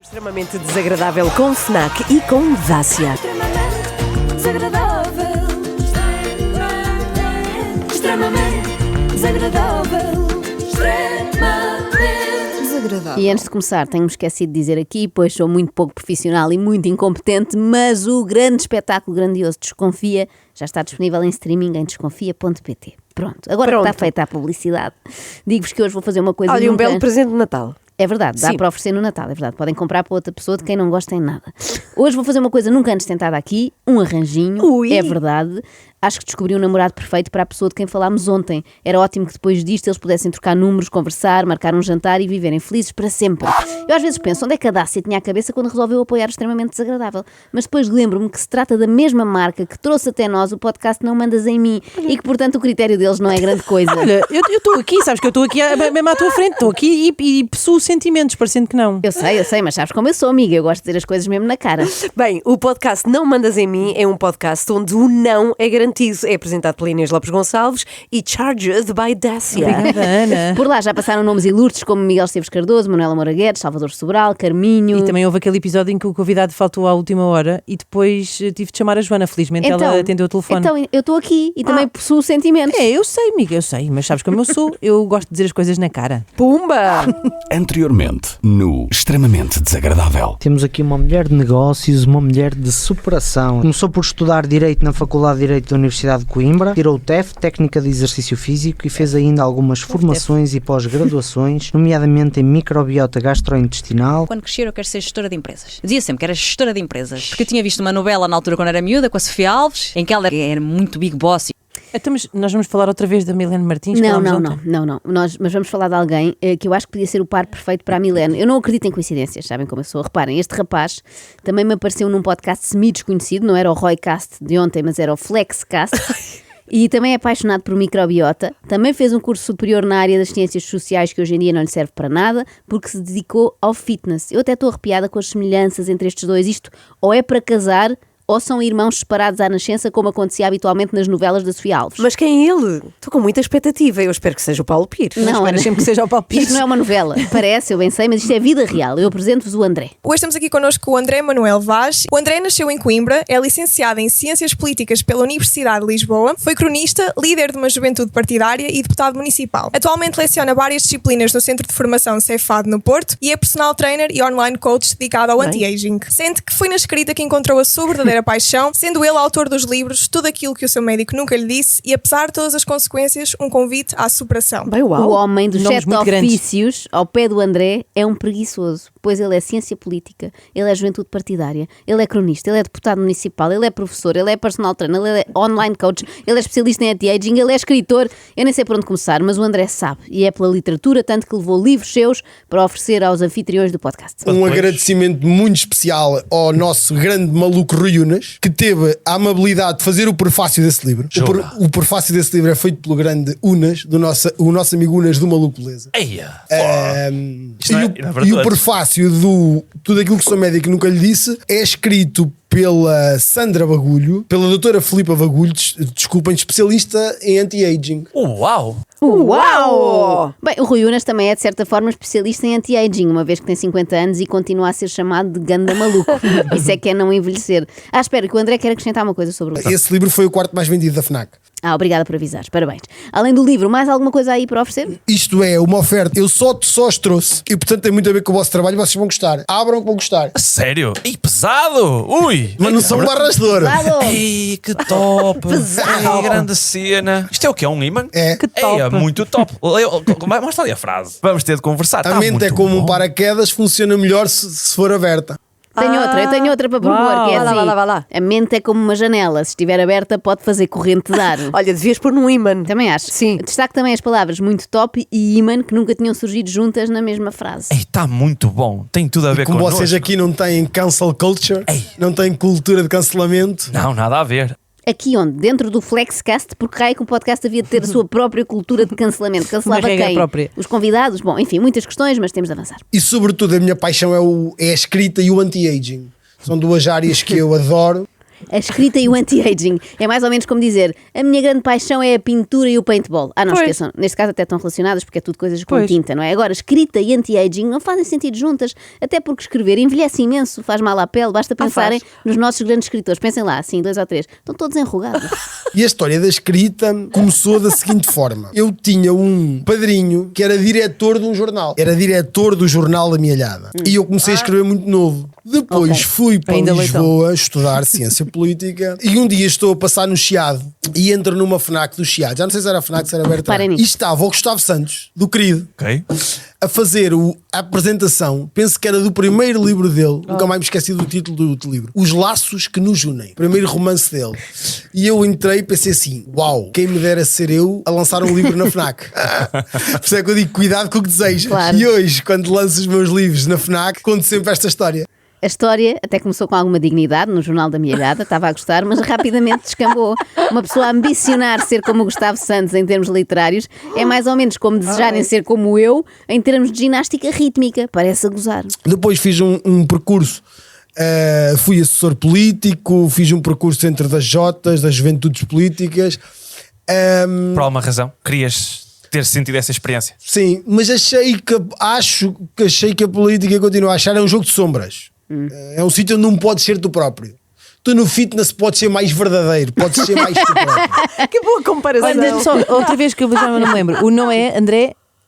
Extremamente desagradável com FNAC e com Dácia. Extremamente desagradável. Extremamente desagradável. Extremamente desagradável. E antes de começar, tenho-me esquecido de dizer aqui, pois sou muito pouco profissional e muito incompetente, mas o grande espetáculo grandioso Desconfia já está disponível em streaming em desconfia.pt. Pronto, agora que está feita a publicidade, digo-vos que hoje vou fazer uma coisa... Olha, um belo presente de Natal. É verdade, dá para oferecer no Natal, é verdade. Podem comprar para outra pessoa de quem não gosta em nada. Hoje vou fazer uma coisa nunca antes tentada aqui, um arranjinho, é verdade. Acho que descobri um namorado perfeito para a pessoa de quem falámos ontem. Era ótimo que depois disto eles pudessem trocar números, conversar, marcar um jantar e viverem felizes para sempre. Eu às vezes penso, onde é que a Dácia tinha a cabeça quando resolveu apoiar o Extremamente Desagradável? Mas depois lembro-me que se trata da mesma marca que trouxe até nós o podcast Não Mandas em Mim e que, portanto, o critério deles não é grande coisa. Olha, eu estou aqui, sabes que eu estou aqui mesmo à tua frente, estou aqui e possuo sentimentos, parecendo que não. Eu sei, mas sabes como eu sou, amiga, eu gosto de dizer as coisas mesmo na cara. Bem, o podcast Não Mandas em Mim é um podcast onde o não é garantido. É apresentado pela Inês Lopes Gonçalves e charged by Dácia. Obrigada, Ana. Por lá já passaram nomes ilustres como Miguel Esteves Cardoso, Manuela Moura Guedes, Salvador Sobral, Carminho... E também houve aquele episódio em que o convidado faltou à última hora e depois tive de chamar a Joana, felizmente ela atendeu o telefone. Então, eu estou aqui e também possuo sentimentos. É, eu sei, amiga, eu sei, mas sabes como eu sou, eu gosto de dizer as coisas na cara. Pumba! Anteriormente, no Extremamente Desagradável. Temos aqui uma mulher de negócios, uma mulher de superação. Começou por estudar Direito na Faculdade de Direito da Universidade de Coimbra, tirou o TEF, Técnica de Exercício Físico, e fez ainda algumas formações e pós-graduações, nomeadamente em microbiota gastrointestinal. Quando crescer eu quero ser gestora de empresas. Eu dizia sempre que era gestora de empresas, porque eu tinha visto uma novela na altura quando era miúda, com a Sofia Alves, em que ela era muito big boss. Então, mas nós vamos falar outra vez da Milene Martins? Não. Mas vamos falar de alguém que eu acho que podia ser o par perfeito para a Milene. Eu não acredito em coincidências, sabem como eu sou. Reparem, este rapaz também me apareceu num podcast semi-desconhecido, não era o Roycast de ontem, mas era o Flexcast. E também é apaixonado por microbiota. Também fez um curso superior na área das ciências sociais que hoje em dia não lhe serve para nada, porque se dedicou ao fitness. Eu até estou arrepiada com as semelhanças entre estes dois. Isto ou é para casar ou são irmãos separados à nascença, como acontecia habitualmente nas novelas da Sofia Alves. Mas quem é ele? Estou com muita expectativa. Eu espero que seja o Paulo Pires. Não, Ana, sempre que seja o Paulo Pires. Isto não é uma novela. Parece, eu bem sei, mas isto é vida real. Eu apresento-vos o André. Hoje estamos aqui connosco o André Manuel Vaz. O André nasceu em Coimbra, é licenciado em Ciências Políticas pela Universidade de Lisboa, foi cronista, líder de uma juventude partidária e deputado municipal. Atualmente leciona várias disciplinas no Centro de Formação Cefado no Porto e é personal trainer e online coach dedicado ao anti-aging. Sente que foi na escrita que encontrou a sua verdadeira paixão, sendo ele autor dos livros Tudo Aquilo que o Seu Médico Nunca Lhe Disse e, apesar de todas as consequências, um convite à superação. Bem, uau. O homem dos Nomes 7 muito ofícios, ao pé do André, é um preguiçoso, pois ele é ciência política, ele é juventude partidária, ele é cronista, ele é deputado municipal, ele é professor, ele é personal trainer, ele é online coach, ele é especialista em anti-aging, ele é escritor. Eu nem sei por onde começar, mas o André sabe, e é pela literatura, tanto que levou livros seus para oferecer aos anfitriões do podcast. Um agradecimento muito especial ao nosso grande maluco Rui Unas, que teve a amabilidade de fazer o prefácio desse livro. O prefácio desse livro é feito pelo grande Unas, o nosso amigo Unas do Maluco Beleza. E o prefácio do Tudo Aquilo que o Seu Médico Nunca Lhe Disse é escrito pela Sandra Bagulho, pela doutora Filipa Bagulho, desculpem, especialista em anti-aging. Uau! Uau! Bem, o Rui Unas também é, de certa forma, especialista em anti-aging, uma vez que tem 50 anos e continua a ser chamado de ganda maluco. Isso é que é não envelhecer. Espera, que o André quer acrescentar uma coisa sobre o livro. Esse livro foi o quarto mais vendido da FNAC. Obrigada por avisares, parabéns. Além do livro, mais alguma coisa aí para oferecer? Isto é uma oferta, eu só os trouxe e portanto tem muito a ver com o vosso trabalho, vocês vão gostar. Abram que vão gostar. Sério? Ih, pesado! Ui! Mas não são barras de ouro. Ei, que top! Pesado. Ei, grande cena! Isto é o quê? Um imã? É. Que top. É muito top! Mostra ali a frase. Vamos ter de conversar. A mente é como um par. paraquedas, funciona melhor se for aberta. Eu tenho outra para propor, que é Vai lá, assim, vai lá. a mente é como uma janela, se estiver aberta pode fazer corrente de ar. Olha, devias pôr num imã. Também acho. Sim. Destaque também as palavras muito top e imã, que nunca tinham surgido juntas na mesma frase. Ei, está muito bom. Tem tudo a ver com Como vocês aqui não têm cancel culture, não têm cultura de cancelamento. Não, nada a ver. Aqui onde? Dentro do Flexcast, porque raio que o podcast havia de ter a sua própria cultura de cancelamento. Cancelava Uma regra quem? própria. Os convidados? Bom, enfim, muitas questões, mas temos de avançar. E sobretudo a minha paixão é a escrita e o anti-aging. São duas áreas que eu adoro. A escrita e o anti-aging. É mais ou menos como dizer, a minha grande paixão é a pintura e o paintball. Não Pois. esqueçam, neste caso até estão relacionadas porque é tudo coisas com Pois. tinta, não é? Agora, escrita e anti-aging não fazem sentido juntas, até porque escrever envelhece imenso, faz mal à pele, basta pensarem nos nossos grandes escritores. Pensem lá, assim, 2 ou 3, estão todos enrugados. E a história da escrita começou da seguinte forma. Eu tinha um padrinho que era diretor de um jornal. Era diretor do jornal da Mielhada. E eu comecei a escrever muito novo. Depois fui para Ainda Lisboa estudar ciência política e um dia estou a passar no Chiado e entro numa FNAC do Chiado. Já não sei se era a FNAC, se era aberta. Reparem E nisso. estava o Gustavo Santos, do Querido, Ok. a fazer a apresentação, penso que era do primeiro livro dele, nunca mais me esqueci do título do livro, Os Laços que nos unem, primeiro romance dele. E eu entrei e pensei assim, uau, quem me dera ser eu a lançar um livro na FNAC. Por isso é que eu digo, cuidado com o que desejas. Claro. E hoje, quando lanço os meus livros na FNAC, conto sempre esta história. A história até começou com alguma dignidade no Jornal da Mielhada, estava a gostar, mas rapidamente descambou. Uma pessoa a ambicionar ser como o Gustavo Santos em termos literários é mais ou menos como desejarem ser como eu em termos de ginástica rítmica. Parece a gozar. Depois fiz um percurso, fui assessor político, fiz um percurso dentro das Jotas, das Juventudes Políticas. Por alguma razão, querias ter sentido essa experiência? Sim, mas achei que a política, continuo a achar, é um jogo de sombras. É um sítio onde não podes ser tu próprio. Tu no fitness podes ser mais verdadeiro, podes ser mais tu próprio. Que boa comparação. Olha, só outra vez que eu já não me lembro. O nome é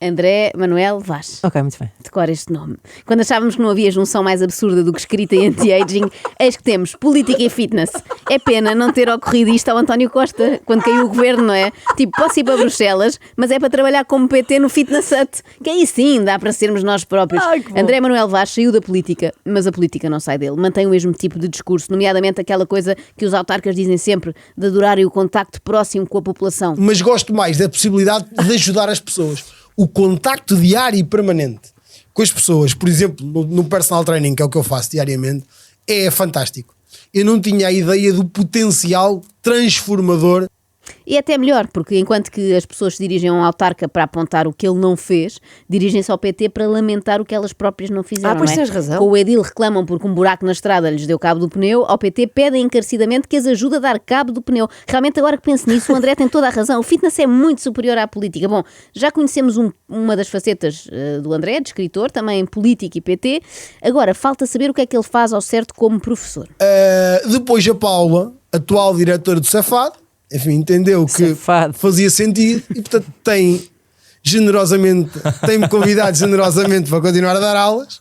André Manuel Vaz. Ok, muito bem. Decora este nome. Quando achávamos que não havia junção mais absurda do que escrita e anti-aging, eis que temos política e fitness. É pena não ter ocorrido isto ao António Costa, quando caiu o governo, não é? Tipo, posso ir para Bruxelas, mas é para trabalhar como PT no Fitness Hut. Que aí sim dá para sermos nós próprios. Ai, que bom. André Manuel Vaz saiu da política, mas a política não sai dele. Mantém o mesmo tipo de discurso, nomeadamente aquela coisa que os autarcas dizem sempre, de adorarem o contacto próximo com a população. Mas gosto mais da possibilidade de ajudar as pessoas. O contacto diário e permanente com as pessoas, por exemplo, no personal training, que é o que eu faço diariamente, é fantástico. Eu não tinha a ideia do potencial transformador. E até melhor, porque enquanto que as pessoas se dirigem a um autarca para apontar o que ele não fez, dirigem-se ao PT para lamentar o que elas próprias não fizeram. Pois não é? tens razão. Com o edil reclamam porque um buraco na estrada lhes deu cabo do pneu, ao PT pedem encarecidamente que as ajude a dar cabo do pneu. Realmente, agora que penso nisso, o André tem toda a razão. O fitness é muito superior à política. Bom, já conhecemos uma das facetas do André, de escritor, também político e PT. Agora, falta saber o que é que ele faz ao certo como professor. Depois a Paula, atual diretora do Cefado, enfim, entendeu que Cefado. fazia sentido e, portanto, tem-me convidado generosamente para continuar a dar aulas.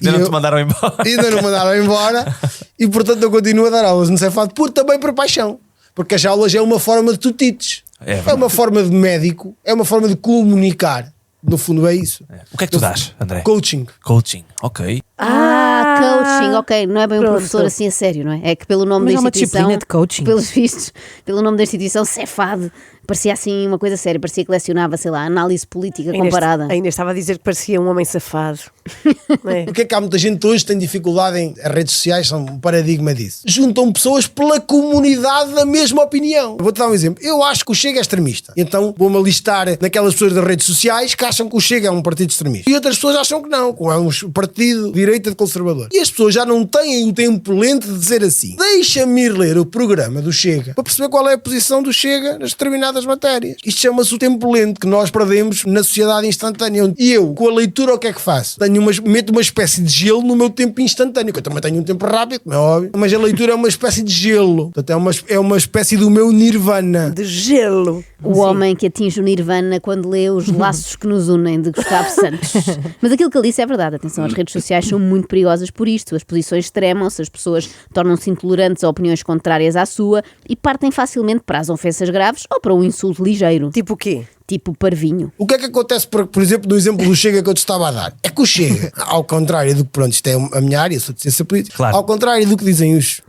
Ainda não te mandaram embora. Ainda não me mandaram embora e, portanto, eu continuo a dar aulas no Cefado também por paixão. Porque as aulas é uma forma de tutites. É uma forma de médico, é uma forma de comunicar. No fundo é isso. O que é que tu dás, André? Coaching. Coaching, ok. Coaching, ok, não é bem um Pronto. professor assim a sério, não é? É que pelo nome Mas da há uma instituição, disciplina de coaching. pelos vistos, pelo nome da instituição, Cefado, parecia assim uma coisa séria, parecia que lecionava, sei lá, análise política comparada. Ainda estava a dizer que parecia um homem safado. Não é? Porque é que há muita gente hoje que tem dificuldade as redes sociais são um paradigma disso. Juntam pessoas pela comunidade da mesma opinião. Vou-te dar um exemplo. Eu acho que o Chega é extremista. Então vou-me alistar naquelas pessoas das redes sociais que acham que o Chega é um partido extremista. E outras pessoas acham que não, que é um partido de direita de conservador. E as pessoas já não têm o tempo lento de dizer assim. Deixa-me ir ler o programa do Chega para perceber qual é a posição do Chega nas determinadas matérias. Isto chama-se o tempo lento que nós perdemos na sociedade instantânea. E eu, com a leitura, o que é que faço? Meto uma espécie de gelo no meu tempo instantâneo, que eu também tenho um tempo rápido, como é óbvio, mas a leitura é uma espécie de gelo. Portanto, é uma espécie do meu nirvana. De gelo. O homem que atinge o nirvana quando lê Os Laços que nos unem, de Gustavo Santos. Mas aquilo que ele disse é verdade. Atenção, as redes sociais são muito perigosas por isto. As posições extremam-se, as pessoas tornam-se intolerantes a opiniões contrárias à sua e partem facilmente para as ofensas graves ou para um insulto ligeiro. Tipo o quê? Tipo parvinho. O que é que acontece, por exemplo, no exemplo do Chega que eu te estava a dar? É que o Chega, ao contrário do que, pronto, isto é a minha área, sou de ciência política, Claro. ao contrário do que dizem os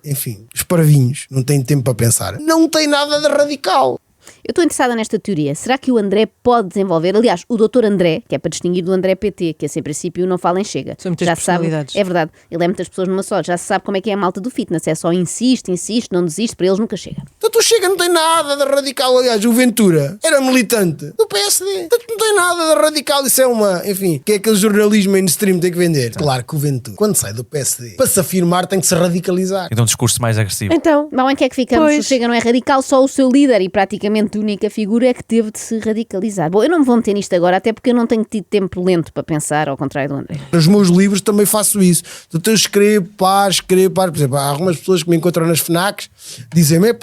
parvinhos, não têm tempo para pensar, não tem nada de radical. Eu estou interessada nesta teoria. Será que o André pode desenvolver? Aliás, o doutor André, que é para distinguir do André PT, que esse em princípio não fala em Chega. São muitas Já se sabe, personalidades. é verdade, ele é muitas pessoas numa só. Já se sabe como é que é a malta do fitness. É só insiste, não desiste, para eles nunca chega. Então Portanto, o Chega não tem nada de radical. Aliás, o Ventura era militante do PSD. Portanto, não tem nada de radical. Isso é uma... Enfim, que é aquele jornalismo mainstream que tem que vender. Claro que o Ventura, quando sai do PSD, para se afirmar, tem que se radicalizar. Então um discurso mais agressivo. Então, Bom, em que é que ficamos? Pois. O Chega não é radical, só o seu líder e praticamente única figura é que teve de se radicalizar. Bom, eu não me vou meter nisto agora, até porque eu não tenho tido tempo lento para pensar, ao contrário do André. Nos meus livros também faço isso. Então eu escrevo, paro. Por exemplo, há algumas pessoas que me encontram nas FNACs, dizem-me,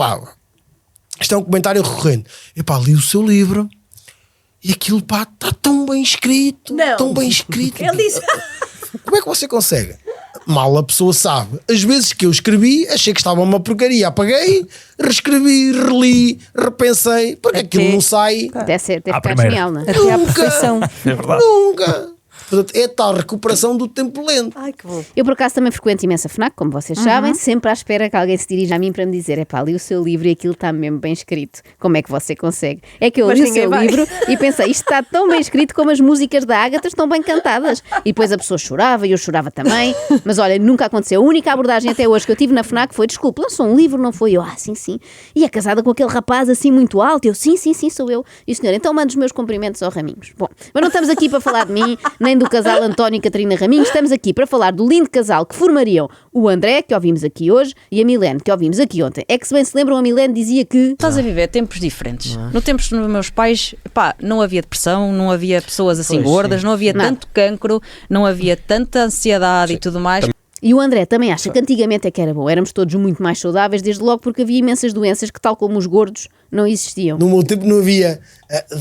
isto é um comentário recorrente. Li o seu livro e aquilo, está tão bem escrito. Não. Tão bem escrito. ele disse... Como é que você consegue? Mal a pessoa sabe. As vezes que eu escrevi, achei que estava uma porcaria. Apaguei, reescrevi, reli, repensei. Porque aquilo não sai Deve ficar primeira. genial, não é? Até à perfeição. É verdade. nunca. Portanto, é tal recuperação do tempo lento. Ai, que bom. Eu, por acaso, também frequento imensa FNAC, como vocês sabem, sempre à espera que alguém se dirija a mim para me dizer: li o seu livro e aquilo está mesmo bem escrito. Como é que você consegue? É que eu Mas li o ninguém seu vai. livro e pensei: isto está tão bem escrito como as músicas da Ágata estão bem cantadas. E depois a pessoa chorava e eu chorava também. Mas olha, nunca aconteceu. A única abordagem até hoje que eu tive na FNAC foi: desculpe, lançou um livro, não foi? Eu, sim, sim. E é casada com aquele rapaz assim muito alto? Eu, sim, sou eu. E o senhor, então manda os meus cumprimentos ao Raminhos. Bom, mas não estamos aqui para falar de mim, nem do casal António e Catarina Raminhos, estamos aqui para falar do lindo casal que formariam o André, que ouvimos aqui hoje, e a Milene, que ouvimos aqui ontem. É que, se bem se lembram, a Milene dizia que... Estás a viver tempos diferentes. No tempo dos meus pais, não havia depressão, não havia pessoas assim gordas, não havia tanto cancro, não havia tanta ansiedade e tudo mais. E o André também acha que antigamente é que era bom. Éramos todos muito mais saudáveis, desde logo porque havia imensas doenças que, tal como os gordos, não existiam. No meu tempo não havia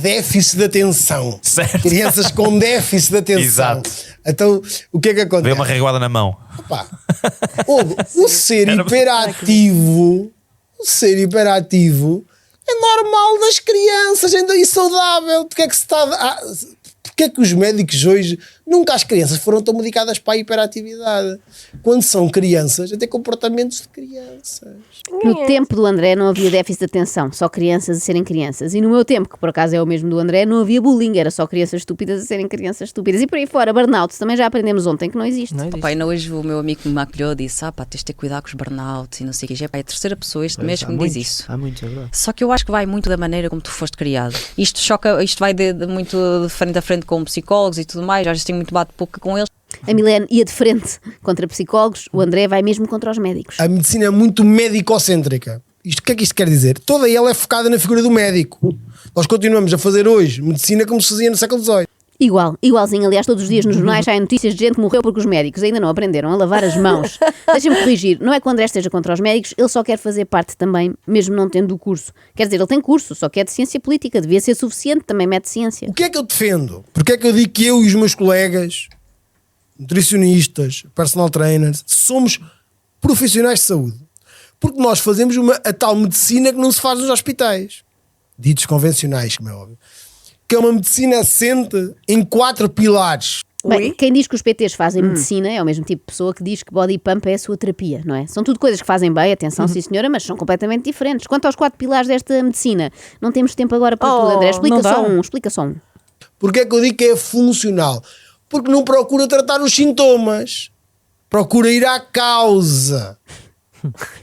déficit de atenção. Certo. Crianças com déficit de atenção. Exato. Então, o que é que acontece? Veio uma reguada na mão. O ser hiperativo é normal das crianças, ainda é saudável. Porque é que se está... Porque é que os médicos hoje, nunca as crianças foram tão medicadas para a hiperatividade? Quando são crianças, até comportamentos de crianças. No tempo do André não havia déficit de atenção, só crianças a serem crianças. E no meu tempo, que por acaso é o mesmo do André, não havia bullying, era só crianças estúpidas a serem crianças estúpidas. E por aí fora, burnout, também já aprendemos ontem que não existe. Ainda hoje o meu amigo que me acolheu disse: tens de ter cuidado com os burnouts e não sei o que. É a terceira pessoa este mês que me diz isso. Há muitos, é verdade. Só que eu acho que vai muito da maneira como tu foste criado. Isto vai muito de frente a frente com psicólogos e tudo mais. Já tenho muito bate-boca com eles. A Milene ia de frente contra psicólogos, o André vai mesmo contra os médicos. A medicina é muito medicocêntrica. O que é que isto quer dizer? Toda ela é focada na figura do médico. Nós continuamos a fazer hoje medicina como se fazia no século XVIII. Igualzinho, aliás, todos os dias nos jornais saem notícias de gente que morreu porque os médicos ainda não aprenderam a lavar as mãos. Deixem-me corrigir, não é que o André esteja contra os médicos, ele só quer fazer parte também, mesmo não tendo o curso. Quer dizer, ele tem curso, só que é de ciência política, devia ser suficiente, também mete ciência. O que é que eu defendo? Porque é que eu digo que eu e os meus colegas, nutricionistas, personal trainers, somos profissionais de saúde? Porque nós fazemos a tal medicina que não se faz nos hospitais, ditos convencionais, como é óbvio, que é uma medicina assente em 4 pilares. Bem, quem diz que os PTs fazem medicina é o mesmo tipo de pessoa que diz que body pump é a sua terapia, não é? São tudo coisas que fazem bem, atenção, sim senhora, mas são completamente diferentes. Quanto aos 4 pilares desta medicina, não temos tempo agora para tudo, André. Explica só um. Porque é que eu digo que é funcional? Porque não procura tratar os sintomas, procura ir à causa.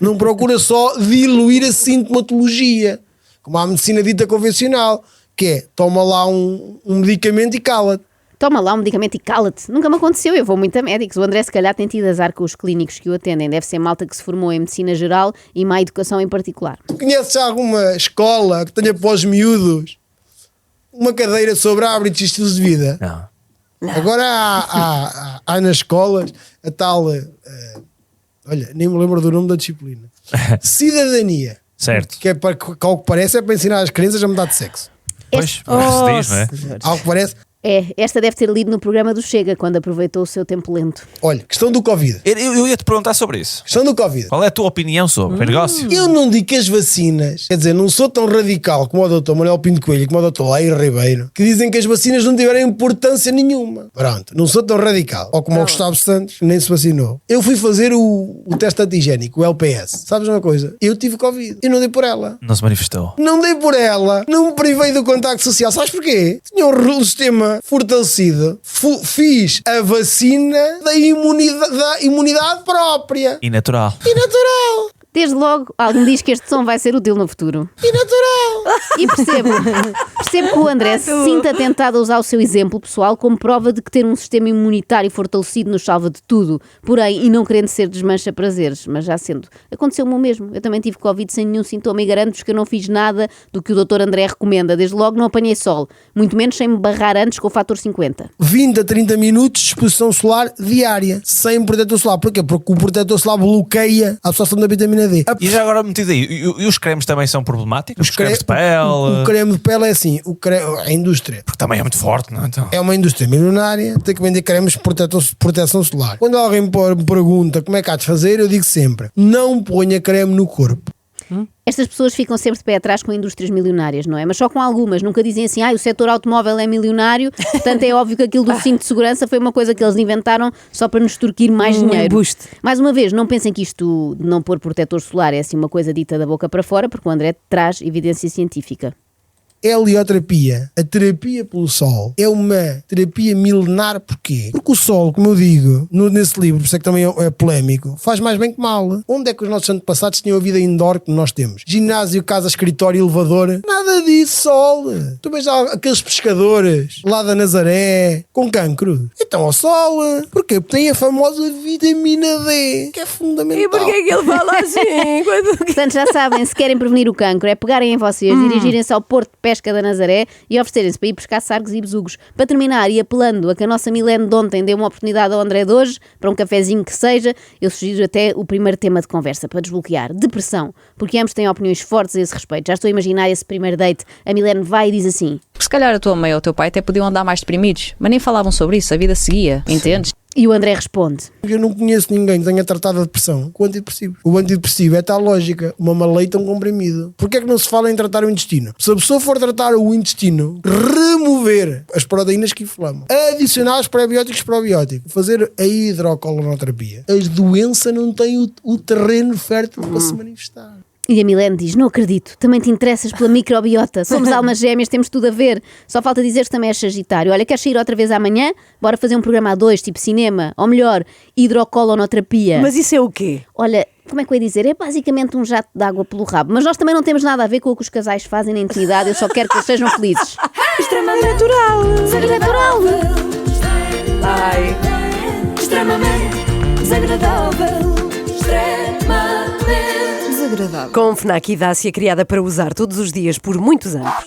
Não procura só diluir a sintomatologia, como a medicina dita convencional, que é, toma lá um medicamento e cala-te. Toma lá um medicamento e cala-te. Nunca me aconteceu, eu vou muito a médicos. O André se calhar tem tido azar com os clínicos que o atendem. Deve ser malta que se formou em medicina geral e má educação em particular. Tu conheces alguma escola que tenha para os miúdos uma cadeira sobre hábitos e estilos de vida? Não. Agora há nas escolas a tal... olha, nem me lembro do nome da disciplina. Cidadania. Certo. Que é para que, ao que parece, é para ensinar as crianças a mudar de sexo. Pois, se diz, não é? Ao que parece... Esta deve ter lido no programa do Chega, quando aproveitou o seu tempo lento. Olha, questão do Covid. Eu ia te perguntar sobre isso. Questão do Covid. Qual é a tua opinião sobre o negócio? Eu não digo que as vacinas, quer dizer, não sou tão radical como o Dr. Manuel Pinto Coelho e como o Dr. Leiro Ribeiro, que dizem que as vacinas não tiveram importância nenhuma. Pronto, não sou tão radical. Ou como o Gustavo Santos, que nem se vacinou. Eu fui fazer o teste antigénico, o LPS. Sabes uma coisa? Eu tive Covid e não dei por ela. Não se manifestou. Não dei por ela, não me privei do contacto social. Sabes porquê? Tinha um sistema fortalecido. Fiz a vacina da imunidade própria. E natural. Desde logo, alguém diz que este som vai ser útil no futuro. E natural! E percebo que o André se sinta tentado a usar o seu exemplo pessoal como prova de que ter um sistema imunitário fortalecido nos salva de tudo. Porém, e não querendo ser desmancha prazeres, mas já sendo, aconteceu-me o mesmo. Eu também tive Covid sem nenhum sintoma e garanto-vos que eu não fiz nada do que o Dr. André recomenda. Desde logo não apanhei sol, muito menos sem me barrar antes com o fator 50. 20 a 30 minutos de exposição solar diária, sem protetor solar. Porquê? Porque o protetor solar bloqueia a absorção da vitamina D. E já agora metido aí, e os cremes também são problemáticos? Os cremes de pele? O creme de pele é assim, a indústria. Porque também é muito forte, não é? Então... É uma indústria milionária, tem que vender cremes de proteção solar. Quando alguém me pergunta como é que há de fazer, eu digo sempre, não ponha creme no corpo. Estas pessoas ficam sempre de pé atrás com indústrias milionárias, não é? Mas só com algumas, nunca dizem assim, o setor automóvel é milionário, portanto é óbvio que aquilo do cinto de segurança foi uma coisa que eles inventaram só para nos extorquir mais dinheiro. Embuste. Mais uma vez, não pensem que isto de não pôr protetor solar é assim uma coisa dita da boca para fora, porque o André traz evidência científica. Helioterapia, a terapia pelo sol, é uma terapia milenar. Porquê? Porque o sol, como eu digo nesse livro, por isso é que também é polémico, faz mais bem que mal. Onde é que os nossos antepassados tinham a vida indoor que nós temos? Ginásio, casa, escritório, elevador, nada disso, sol. Tu vês aqueles pescadores lá da Nazaré com cancro, então ao sol. Porquê? Porque tem a famosa vitamina D, que é fundamental. E porquê que ele fala assim? Portanto, já sabem, se querem prevenir o cancro, é pegarem em vocês, dirigirem-se ao Porto de Pesca da Nazaré e oferecerem-se para ir pescar sargos e besugos. Para terminar, e apelando a que a nossa Milene de ontem deu uma oportunidade ao André de hoje, para um cafezinho que seja, eu sugiro até o primeiro tema de conversa para desbloquear: depressão, porque ambos têm opiniões fortes a esse respeito. Já estou a imaginar esse primeiro date. A Milene vai e diz assim: Se calhar a tua mãe ou o teu pai até podiam andar mais deprimidos, mas nem falavam sobre isso, a vida seguia, entendes? E o André responde: Eu não conheço ninguém que tenha tratado a depressão com antidepressivos. O antidepressivo é tal lógica, uma maleita, um comprimido. Porquê é que não se fala em tratar o intestino? Se a pessoa for tratar o intestino, remover as proteínas que inflamam, adicionar os pré-bióticos e probióticos, fazer a hidrocolonoterapia, a doença não tem o terreno fértil para se manifestar. E a Milene diz: não acredito, também te interessas pela microbiota, somos almas gêmeas, temos tudo a ver. Só falta dizer que também és Sagitário. Olha, queres sair outra vez amanhã? Bora fazer um programa a dois, tipo cinema, ou melhor, hidrocolonoterapia. Mas isso é o quê? Olha, como é que eu ia dizer? É basicamente um jato de água pelo rabo, mas nós também não temos nada a ver com o que os casais fazem na intimidade, eu só quero que eles sejam felizes. Extremamente natural. Desagradável. Ai. Extremamente desagradável. Extremamente desagradável. Com FNAC e Dácia, criada para usar todos os dias por muitos anos.